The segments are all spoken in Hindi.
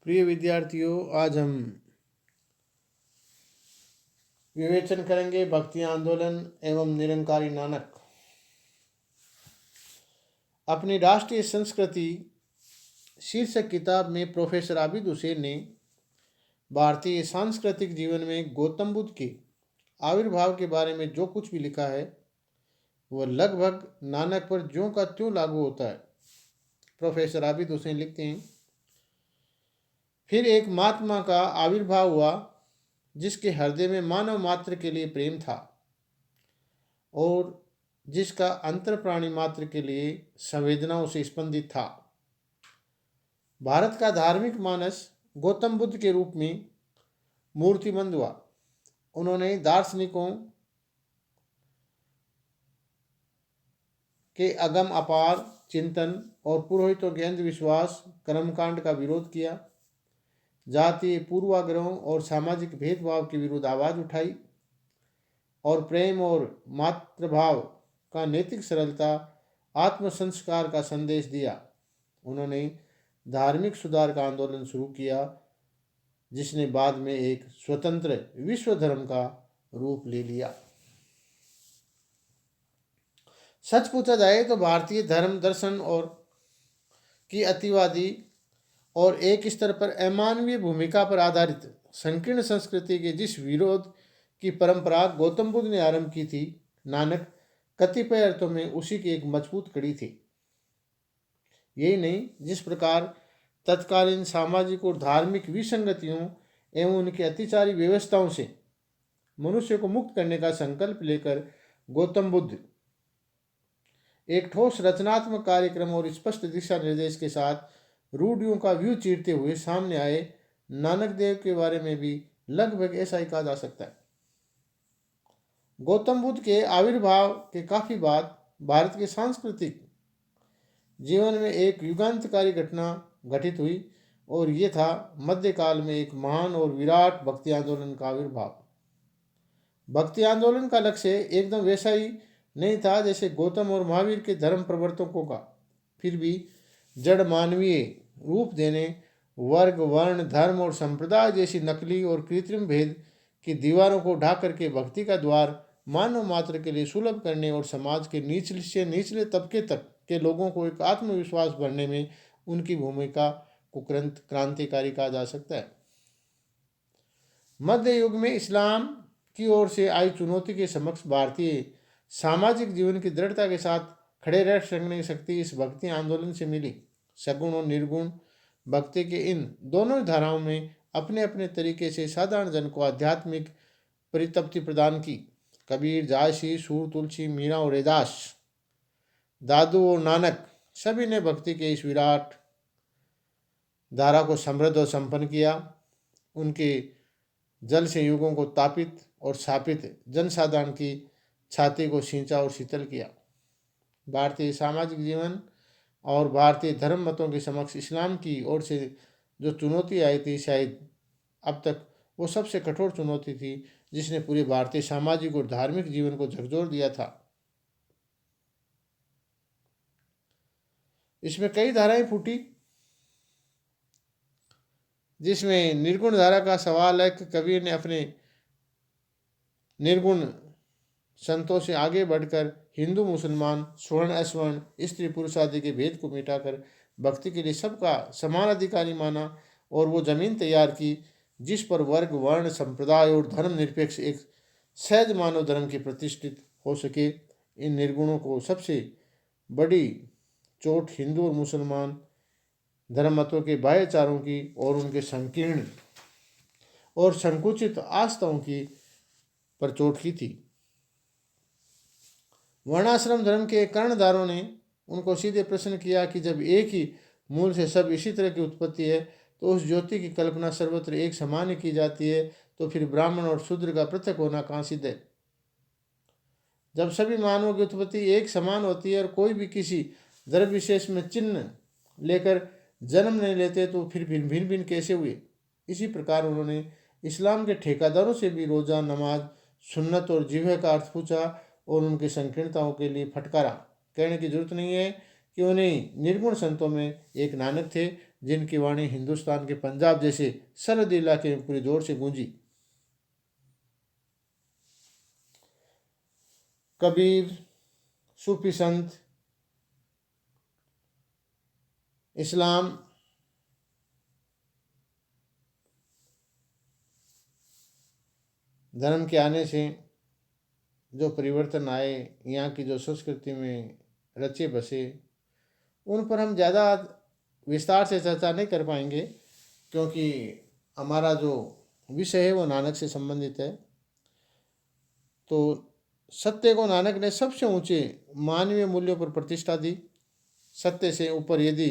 प्रिय विद्यार्थियों, आज हम विवेचन करेंगे भक्ति आंदोलन एवं निरंकारी नानक। अपनी राष्ट्रीय संस्कृति शीर्षक किताब में प्रोफेसर आबिद हुसैन ने भारतीय सांस्कृतिक जीवन में गौतम बुद्ध के आविर्भाव के बारे में जो कुछ भी लिखा है वह लगभग नानक पर ज्यों का त्यों लागू होता है। प्रोफेसर आबिद हुसैन लिखते हैं, फिर एक महात्मा का आविर्भाव हुआ जिसके हृदय में मानव मात्र के लिए प्रेम था और जिसका अंतर प्राणी मात्र के लिए संवेदनाओं से स्पंदित था। भारत का धार्मिक मानस गौतम बुद्ध के रूप में मूर्तिमंत हुआ। उन्होंने दार्शनिकों के अगम अपार चिंतन और पुरोहितों के अंधविश्वास कर्मकांड का विरोध किया, जातीय पूर्वाग्रहों और सामाजिक भेदभाव के विरुद्ध आवाज उठाई और प्रेम और मातृभाव का नैतिक सरलता आत्म संस्कार का संदेश दिया। उन्होंने धार्मिक सुधार का आंदोलन शुरू किया जिसने बाद में एक स्वतंत्र विश्व धर्म का रूप ले लिया। सच पूछा जाए तो भारतीय धर्म दर्शन और की अतिवादी और एक स्तर पर अमानवीय भूमिका पर आधारित संकीर्ण संस्कृति के जिस विरोध की परंपरा गौतम बुद्ध ने आरंभ की थी, नानक कतिपय अर्थों में उसी की एक मजबूत कड़ी थी। यही नहीं, जिस प्रकार तत्कालीन सामाजिक और धार्मिक विसंगतियों एवं उनकी अत्याचारी व्यवस्थाओं से मनुष्य को मुक्त करने का संकल्प लेकर गौतम बुद्ध एक ठोस रचनात्मक कार्यक्रम और स्पष्ट दिशा निर्देश के साथ रूढ़ियों का व्यू चीरते हुए सामने आए, नानक देव के बारे में भी लगभग ऐसा ही कहा जा सकता है। गौतम बुद्ध के आविर्भाव के काफी बाद भारत के सांस्कृतिक जीवन में एक युगांतकारी घटना घटित हुई और ये था मध्यकाल में एक महान और विराट भक्ति आंदोलन का आविर्भाव। भक्ति आंदोलन का लक्ष्य एकदम वैसा ही नहीं था जैसे गौतम और महावीर के धर्म प्रवर्तकों का, फिर भी जड़ मानवीय रूप देने, वर्ग वर्ण धर्म और संप्रदाय जैसी नकली और कृत्रिम भेद की दीवारों को ढा करके भक्ति का द्वार मानव मात्र के लिए सुलभ करने और समाज के निचले से निचले तबके तक के लोगों को एक आत्मविश्वास भरने में उनकी भूमिका को क्रांतिकारी कहा जा सकता है। मध्य युग में इस्लाम की ओर से आई चुनौती के समक्ष भारतीय सामाजिक जीवन की दृढ़ता के साथ खड़े रह सकने की शक्ति इस भक्ति आंदोलन से मिली। सगुण और निर्गुण भक्ति के इन दोनों धाराओं में अपने अपने तरीके से साधारण जन को आध्यात्मिक परितप्ति प्रदान की। कबीर, जायसी, सूर, तुलसी, मीरा और रैदास, दादू और नानक सभी ने भक्ति के इस विराट धारा को समृद्ध और संपन्न किया। उनके जल से युगों को तापित और स्थापित जनसाधारण की छाती को सींचा और शीतल किया। भारतीय सामाजिक जीवन और भारतीय धर्म मतों के समक्ष इस्लाम की ओर से जो चुनौती आई थी, शायद अब तक वो सबसे कठोर चुनौती थी जिसने पूरे भारतीय सामाजिक और धार्मिक जीवन को झकझोर दिया था। इसमें कई धाराएं फूटी, जिसमें निर्गुण धारा का सवाल है कि कबीर ने अपने निर्गुण संतों से आगे बढ़कर हिंदू मुसलमान, स्वर्ण अश्वर्ण, स्त्री पुरुष आदि के भेद को मिटाकर भक्ति के लिए सबका समान अधिकारी माना और वो जमीन तैयार की जिस पर वर्ग वर्ण संप्रदाय और धर्म निरपेक्ष एक सहज मानव धर्म की प्रतिष्ठित हो सके। इन निर्गुणों को सबसे बड़ी चोट हिंदू और मुसलमान धर्म मतों के बाह्यचारों की और उनके संकीर्ण और संकुचित आस्थाओं की पर चोट की थी। वर्णाश्रम धर्म के कर्णधारों ने उनको सीधे प्रश्न किया कि जब एक ही मूल से सब इसी तरह की उत्पत्ति है तो उस ज्योति की कल्पना सर्वत्र एक समान की जाती है, तो फिर ब्राह्मण और शूद्र का पृथक होना कहाँ सिद्ध है? जब सभी मानवों की उत्पत्ति एक समान होती है और कोई भी किसी धर्म विशेष में चिन्ह लेकर जन्म नहीं लेते तो फिर भिन्न भिन्न कैसे हुए? इसी प्रकार उन्होंने इस्लाम के ठेकेदारों से भी रोजा, नमाज, सुन्नत और जिह्वा का अर्थ पूछा और उनकी संकीर्णताओं के लिए फटकारा। कहने की जरूरत नहीं है कि उन्हें निर्गुण संतों में एक नानक थे जिनकी वाणी हिंदुस्तान के पंजाब जैसे सरहदी इलाके में पूरी जोर से गूंजी। कबीर, सूफी संत, इस्लाम, धर्म के आने से जो परिवर्तन आए, यहाँ की जो संस्कृति में रचे बसे, उन पर हम ज़्यादा विस्तार से चर्चा नहीं कर पाएंगे, क्योंकि हमारा जो विषय है वो नानक से संबंधित है। तो सत्य को नानक ने सबसे ऊंचे मानवीय मूल्यों पर प्रतिष्ठा दी। सत्य से ऊपर यदि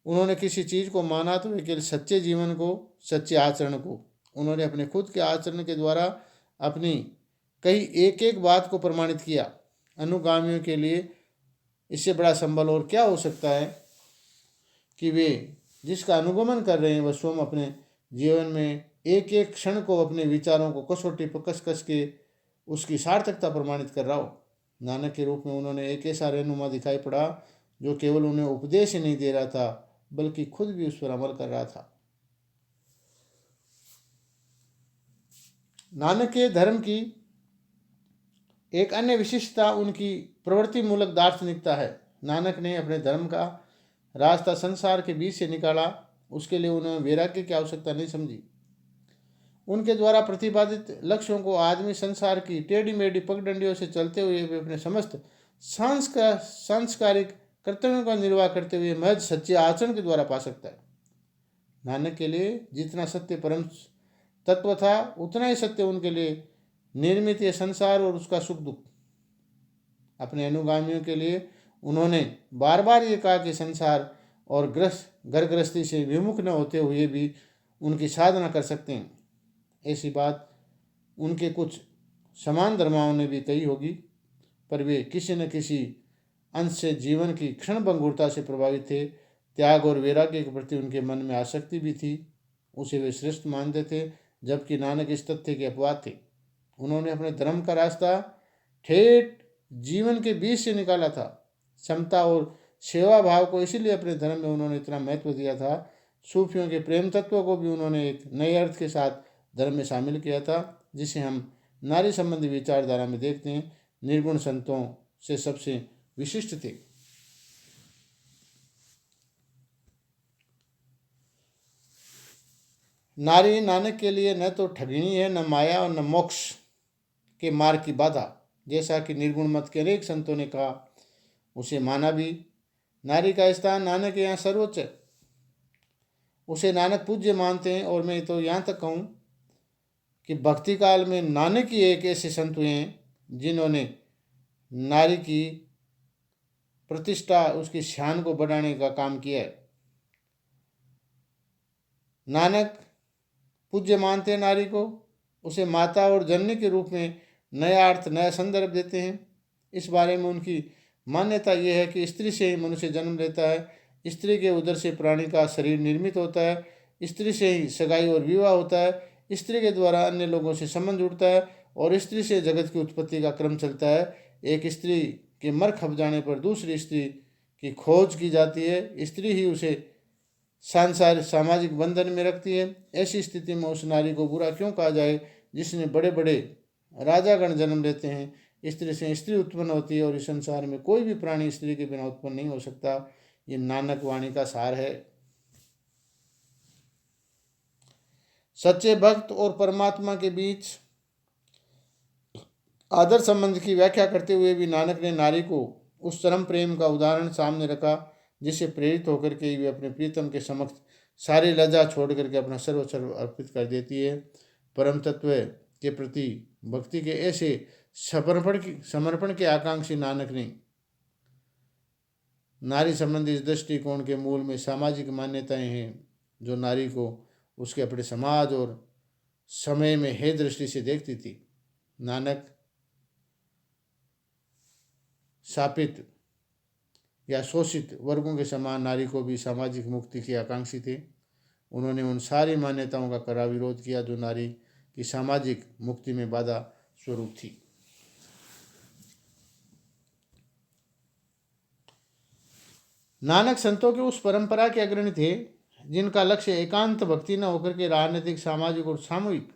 उन्होंने किसी चीज़ को माना तो केवल सच्चे जीवन को, सच्चे आचरण को। उन्होंने अपने खुद के आचरण के द्वारा अपनी कई एक एक बात को प्रमाणित किया। अनुगामियों के लिए इससे बड़ा संबल और क्या हो सकता है कि वे जिसका अनुगमन कर रहे हैं वह स्वयं अपने जीवन में एक एक क्षण को अपने विचारों को कसौटी पर कस कस के उसकी सार्थकता प्रमाणित कर रहा हो। नानक के रूप में उन्होंने एक ऐसा रहनुमा दिखाई पड़ा जो केवल उन्हें उपदेश ही नहीं दे रहा था बल्कि खुद भी उस पर अमल कर रहा था। नानक के धर्म की एक अन्य विशिष्टता उनकी प्रवृत्ति मूलक दार्शनिकता है। नानक ने अपने धर्म का रास्ता संसार के बीच से निकाला, उसके लिए उन्होंने वैराग्य की आवश्यकता नहीं समझी। उनके द्वारा प्रतिपादित लक्ष्यों को आदमी संसार की टेढ़ी मेढ़ी पगडंडियों से चलते हुए वे अपने समस्त सांस्कारिक कर्तव्यों का निर्वाह करते हुए महज सच्चे आचरण के द्वारा पा सकता है। नानक के लिए जितना सत्य परम तत्व था उतना ही सत्य उनके लिए निर्मित ये संसार और उसका सुख दुख। अपने अनुगामियों के लिए उन्होंने बार बार ये कहा कि संसार और घर गृहस्थी से विमुख न होते हुए भी उनकी साधना कर सकते हैं। ऐसी बात उनके कुछ समान धर्माओं ने भी कही होगी, पर वे किसी न किसी अंश से जीवन की क्षणभंगुरता से प्रभावित थे। त्याग और वैराग्य के प्रति उनके मन में आसक्ति भी थी, उसे वे श्रेष्ठ मानते थे, जबकि नानक इस तथ्य के अपवाद थे। उन्होंने अपने धर्म का रास्ता ठेठ जीवन के बीच से निकाला था। समता और सेवा भाव को इसीलिए अपने धर्म में उन्होंने इतना महत्व दिया था। सूफियों के प्रेम तत्व को भी उन्होंने एक नए अर्थ के साथ धर्म में शामिल किया था, जिसे हम नारी संबंधी विचारधारा में देखते हैं। निर्गुण संतों से सबसे विशिष्ट थे। नारी नानक के लिए न तो ठगिनी है, न माया और न मोक्ष के मार्ग की बाधा। जैसा कि निर्गुण मत के अनेक संतों ने कहा, उसे माना भी। नारी का स्थान नानक के यहाँ सर्वोच्च है, उसे नानक पूज्य मानते हैं। और मैं तो यहाँ तक कहूँ कि भक्ति काल में नानक ही एक ऐसे संत हुए हैं जिन्होंने नारी की प्रतिष्ठा, उसकी शान को बढ़ाने का काम किया है। नानक पूज्य मानते हैं नारी को, उसे माता और जननी के रूप में नया अर्थ, नया संदर्भ देते हैं। इस बारे में उनकी मान्यता यह है कि स्त्री से ही मनुष्य जन्म लेता है, स्त्री के उदर से प्राणी का शरीर निर्मित होता है, स्त्री से ही सगाई और विवाह होता है, स्त्री के द्वारा अन्य लोगों से संबंध उठता है और स्त्री से जगत की उत्पत्ति का क्रम चलता है। एक स्त्री के मर खप जाने पर दूसरी स्त्री की खोज की जाती है, स्त्री ही उसे सांसारिक सामाजिक बंधन में रखती है। ऐसी स्थिति में उस नारी को बुरा क्यों कहा जाए जिसने बड़े बड़े राजागण जन्म लेते हैं। स्त्री से स्त्री उत्पन्न होती है और इस संसार में कोई भी प्राणी स्त्री के बिना उत्पन्न नहीं हो सकता। ये नानक वाणी का सार है। सच्चे भक्त और परमात्मा के बीच आदर संबंध की व्याख्या करते हुए भी नानक ने नारी को उस चरम प्रेम का उदाहरण सामने रखा जिससे प्रेरित होकर के वे अपने प्रीतम के समक्ष सारी लज्जा छोड़ करके अपना सर्वस्व अर्पित कर देती है। परम तत्व के प्रति भक्ति के ऐसे समर्पण के आकांक्षी नानक ने नारी संबंधी इस दृष्टिकोण के मूल में सामाजिक मान्यताएं हैं जो नारी को उसके अपने समाज और समय में हे दृष्टि से देखती थी। नानक शापित या शोषित वर्गों के समान नारी को भी सामाजिक मुक्ति की आकांक्षी थे। उन्होंने उन सारी मान्यताओं का कड़ा विरोध किया जो नारी की सामाजिक मुक्ति में बाधा स्वरूप थी। नानक संतों के उस परंपरा के अग्रणी थे जिनका लक्ष्य एकांत भक्ति न होकर के राजनीतिक, सामाजिक और सामूहिक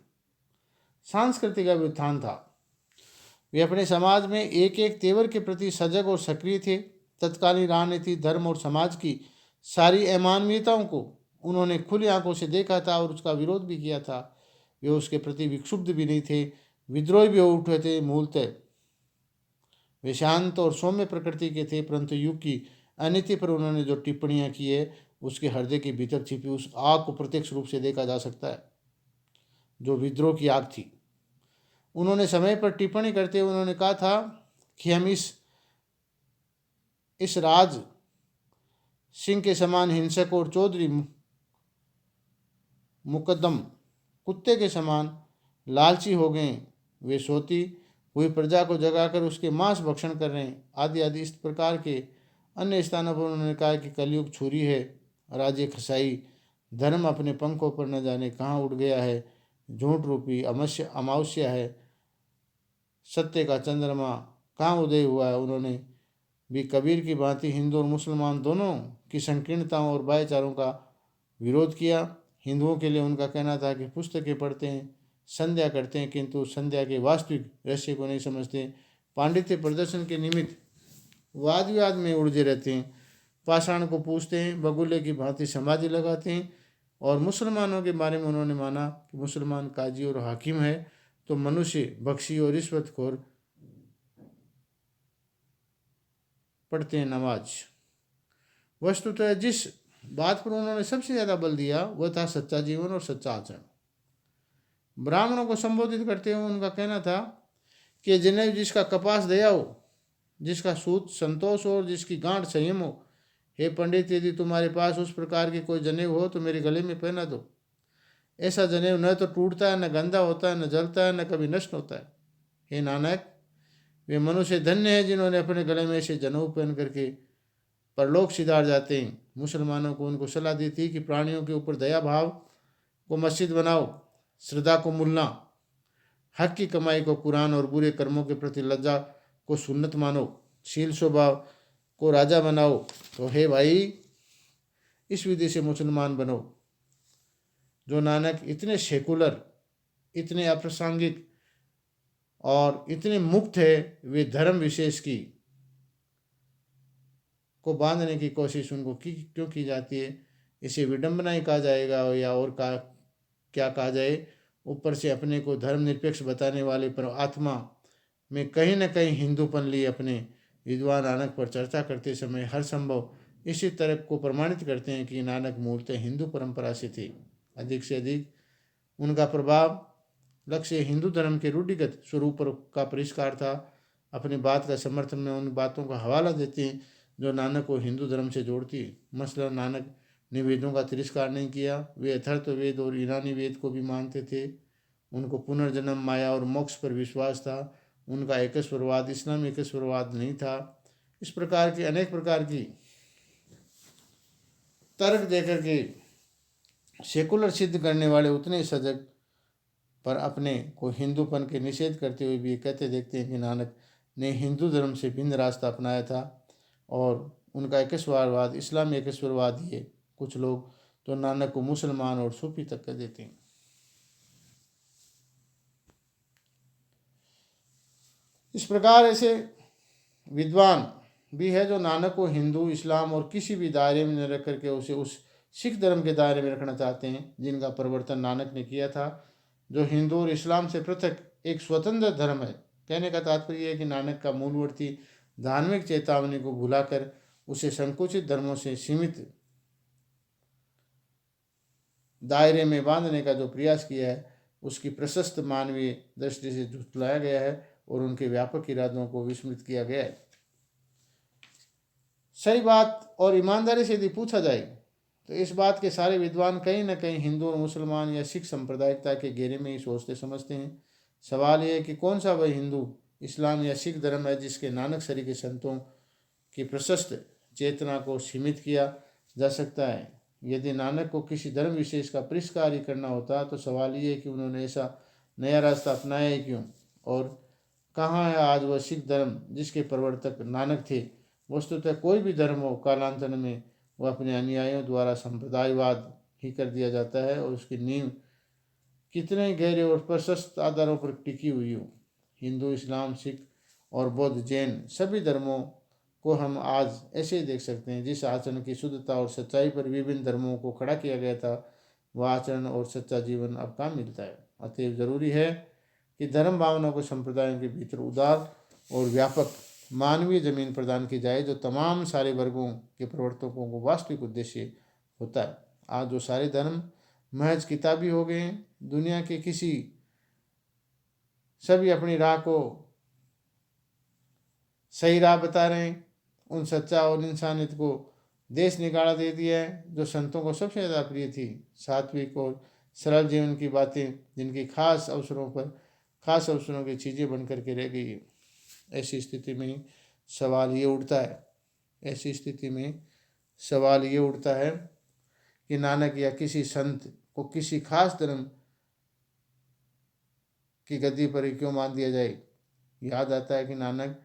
सांस्कृतिक उत्थान था। वे अपने समाज में एक एक तेवर के प्रति सजग और सक्रिय थे। तत्कालीन राजनीति, धर्म और समाज की सारी अमानवीयताओं को उन्होंने खुली आंखों से देखा था और उसका विरोध भी किया था। वे उसके प्रति विक्षुब्ध भी नहीं थे, विद्रोही भी हो उठे थे। मूलतः वे शांत और सौम्य प्रकृति के थे, परंतु युग की अनीति पर उन्होंने जो टिप्पणियां की है उसके हृदय के भीतर छिपी उस आग को प्रत्यक्ष रूप से देखा जा सकता है, जो विद्रोह की आग थी। उन्होंने समय पर टिप्पणी करते हुए उन्होंने कहा था कि हम इस राज सिंह के समान हिंसक और चौधरी मुकदम कुत्ते के समान लालची हो गए। वे सोती हुई प्रजा को जगाकर उसके मांस भक्षण कर रहे हैं, आदि आदि। इस प्रकार के अन्य स्थानों पर उन्होंने कहा कि कलयुग छुरी है, राजे खसाई, धर्म अपने पंखों पर न जाने कहाँ उड़ गया है, झूठ रूपी अमावस्या है, सत्य का चंद्रमा कहाँ उदय हुआ है। उन्होंने भी कबीर की भांति हिंदू और मुसलमान दोनों की संकीर्णताओं और भाईचारों का विरोध किया। हिंदुओं के लिए उनका कहना था कि पुस्तकें पढ़ते हैं, संध्या करते हैं, किंतु संध्या के वास्तविक रहस्य को नहीं समझते। पांडित्य प्रदर्शन के निमित्त वाद विवाद में उलझे रहते हैं, पाषाण को पूछते हैं, बगुले की भांति समाधि लगाते हैं। और मुसलमानों के बारे में उन्होंने माना कि मुसलमान काजी और हाकिम है तो मनुष्य बख्शी और रिश्वतखोर पढ़ते हैं नमाज। वस्तुतः जिस बात पर उन्होंने सबसे ज़्यादा बल दिया वह था सच्चा जीवन और सच्चा आचरण। ब्राह्मणों को संबोधित करते हुए उनका कहना था कि जनेऊ जिसका कपास दया हो, जिसका सूत संतोष हो और जिसकी गांठ संयम हो, हे पंडित, यदि तुम्हारे पास उस प्रकार की कोई जनेऊ हो तो मेरे गले में पहना दो। ऐसा जनेऊ न तो टूटता है, न गंदा होता है, न जलता है, न कभी नष्ट होता है। हे नानक, वे मनुष्य धन्य हैं जिन्होंने अपने गले में से जनेऊ पहन करके परलोक सिधार जाते हैं। मुसलमानों को उनको सलाह दी थी कि प्राणियों के ऊपर दया भाव को मस्जिद बनाओ, श्रद्धा को मुल्ला, हक की कमाई को कुरान और बुरे कर्मों के प्रति लज्जा को सुन्नत मानो, शील स्वभाव को राजा बनाओ। तो हे भाई, इस विधि से मुसलमान बनो। जो नानक इतने सेकुलर, इतने अप्रासंगिक और इतने मुक्त है, वे धर्म विशेष की को बांधने की कोशिश उनको क्यों की जाती है? इसे विडंबना ही कहा जाएगा या और क्या कहा जाए। ऊपर से अपने को धर्मनिरपेक्ष बताने वाले पर आत्मा में कहीं न कहीं हिंदूपन लिए अपने विद्वान नानक पर चर्चा करते समय हर संभव इसी तरह को प्रमाणित करते हैं कि नानक मूलतः हिंदू परंपरा से थे। अधिक से अधिक उनका प्रभाव लक्ष्य हिंदू धर्म के रूढ़िगत स्वरूप का परिष्कार था। अपनी बात का समर्थन में उन बातों का हवाला देते हैं जो नानक को हिंदू धर्म से जोड़ती है। मसलन नानक ने वेदों का तिरस्कार नहीं किया। वे अथर्व वेद और ईरानी वेद को भी मानते थे। उनको पुनर्जन्म, माया और मोक्ष पर विश्वास था। उनका एकस्वरवाद, इस्लामी एकस्वरवाद नहीं था। इस प्रकार की अनेक प्रकार की तर्क देकर के सेकुलर सिद्ध करने वाले उतने सजग, पर अपने को हिंदूपन के निषेध करते हुए भी कहते देखते हैं कि नानक ने हिंदू धर्म से भिन्न रास्ता अपनाया था और उनका एकस्वरवाद, इस्लामी एकस्वरवाद ही है। कुछ लोग तो नानक को मुसलमान और सूफी तक कह देते हैं। इस प्रकार ऐसे विद्वान भी है जो नानक को हिंदू, इस्लाम और किसी भी दायरे में न रख करके उसे उस सिख धर्म के दायरे में रखना चाहते हैं जिनका प्रवर्तन नानक ने किया था, जो हिंदू और इस्लाम से पृथक एक स्वतंत्र धर्म है। कहने का तात्पर्य है कि नानक का मूलवर्ती धार्मिक चेतावनी को भुलाकर उसे संकुचित धर्मों से सीमित दायरे में बांधने का जो प्रयास किया है उसकी प्रशस्त मानवीय दृष्टि से झुठलाया गया है और उनके व्यापक इरादों को विस्मृत किया गया है। सही बात और ईमानदारी से यदि पूछा जाए तो इस बात के सारे विद्वान कहीं न कहीं हिंदू और मुसलमान या सिख सांप्रदायिकता के घेरे में ही सोचते समझते हैं। सवाल यह है कि कौन सा वह हिंदू, इस्लाम या सिख धर्म है जिसके नानक सरी के संतों की प्रशस्त चेतना को सीमित किया जा सकता है। यदि नानक को किसी धर्म विशेष का परिष्कार ही करना होता तो सवाल ये है कि उन्होंने ऐसा नया रास्ता अपनाया है क्यों, और कहाँ है आज वह सिख धर्म जिसके प्रवर्तक नानक थे। वस्तुतः कोई भी धर्म हो, कालांतर में वह अपने अनुयायियों द्वारा संप्रदायवाद ही कर दिया जाता है और उसकी नींव कितने गहरे और प्रशस्त आधारों पर टिकी हुई हो। हिंदू, इस्लाम, सिख और बौद्ध, जैन सभी धर्मों को हम आज ऐसे ही देख सकते हैं। जिस आचरण की शुद्धता और सच्चाई पर विभिन्न धर्मों को खड़ा किया गया था, वह आचरण और सच्चा जीवन अब कहाँ मिलता है। अतएव जरूरी है कि धर्म भावना को संप्रदायों के भीतर उदार और व्यापक मानवीय जमीन प्रदान की जाए, जो तमाम सारे वर्गों के प्रवर्तकों को वास्तविक उद्देश्य होता है। आज जो सारे धर्म महज किताबी हो गए हैं, दुनिया के किसी सभी अपनी राह को सही राह बता रहे हैं, उन सच्चा और इंसानियत को देश निकाला दे दिया है, जो संतों को सबसे ज़्यादा प्रिय थी। सात्विक और सरल जीवन की बातें, जिनकी खास अवसरों की चीज़ें बन करके रह गई है। ऐसी स्थिति में सवाल ये उठता है ऐसी स्थिति में सवाल ये उठता है कि नानक या किसी संत को किसी खास धर्म की गद्दी पर ही क्यों मान दिया जाए। याद आता है कि नानक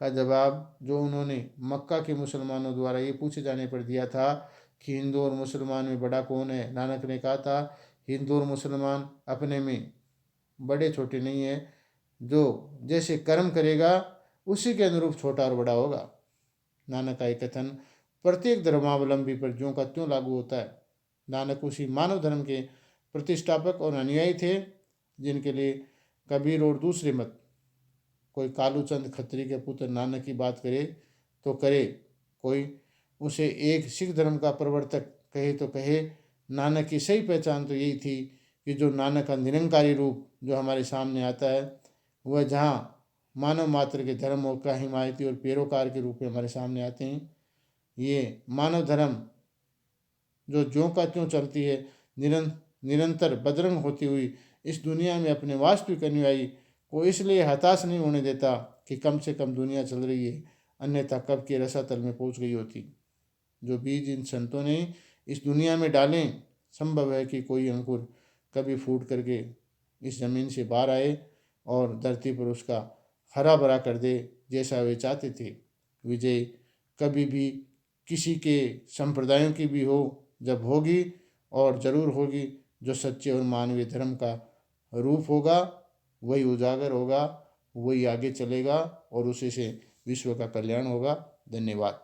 का जवाब जो उन्होंने मक्का के मुसलमानों द्वारा ये पूछे जाने पर दिया था कि हिंदू और मुसलमान में बड़ा कौन है। नानक ने कहा था, हिंदू और मुसलमान अपने में बड़े छोटे नहीं है, जो जैसे कर्म करेगा उसी के अनुरूप छोटा और बड़ा होगा। नानक का ये कथन प्रत्येक धर्मावलंबी पर ज्यों का त्यों लागू होता है। नानक उसी मानव धर्म के प्रतिष्ठापक और अनुयायी थे जिनके लिए कबीर और दूसरे मत, कोई कालूचंद खत्री के पुत्र नानक की बात करे तो करे, कोई उसे एक सिख धर्म का प्रवर्तक कहे तो कहे, नानक की सही पहचान तो यही थी कि जो नानक का निरंकारी रूप जो हमारे सामने आता है, वह जहाँ मानव मात्र के धर्म और का हिमायती और पैरोकार के रूप में हमारे सामने आते हैं। ये मानव धर्म जो ज्यों का त्यों चलती है, निरंतर बदरंग होती हुई इस दुनिया में अपने वास्तविक अनुयायी को इसलिए हताश नहीं होने देता कि कम से कम दुनिया चल रही है, अन्यथा कब के रसातल में पहुंच गई होती। जो बीज इन संतों ने इस दुनिया में डालें, संभव है कि कोई अंकुर कभी फूट करके इस जमीन से बाहर आए और धरती पर उसका हरा भरा कर दे, जैसा वे चाहते थे। विजय कभी भी किसी के संप्रदायों की भी हो, जब होगी और जरूर होगी, जो सच्चे और मानवीय धर्म का रूप होगा वही उजागर होगा, वही आगे चलेगा और उसी से विश्व का कल्याण होगा। धन्यवाद।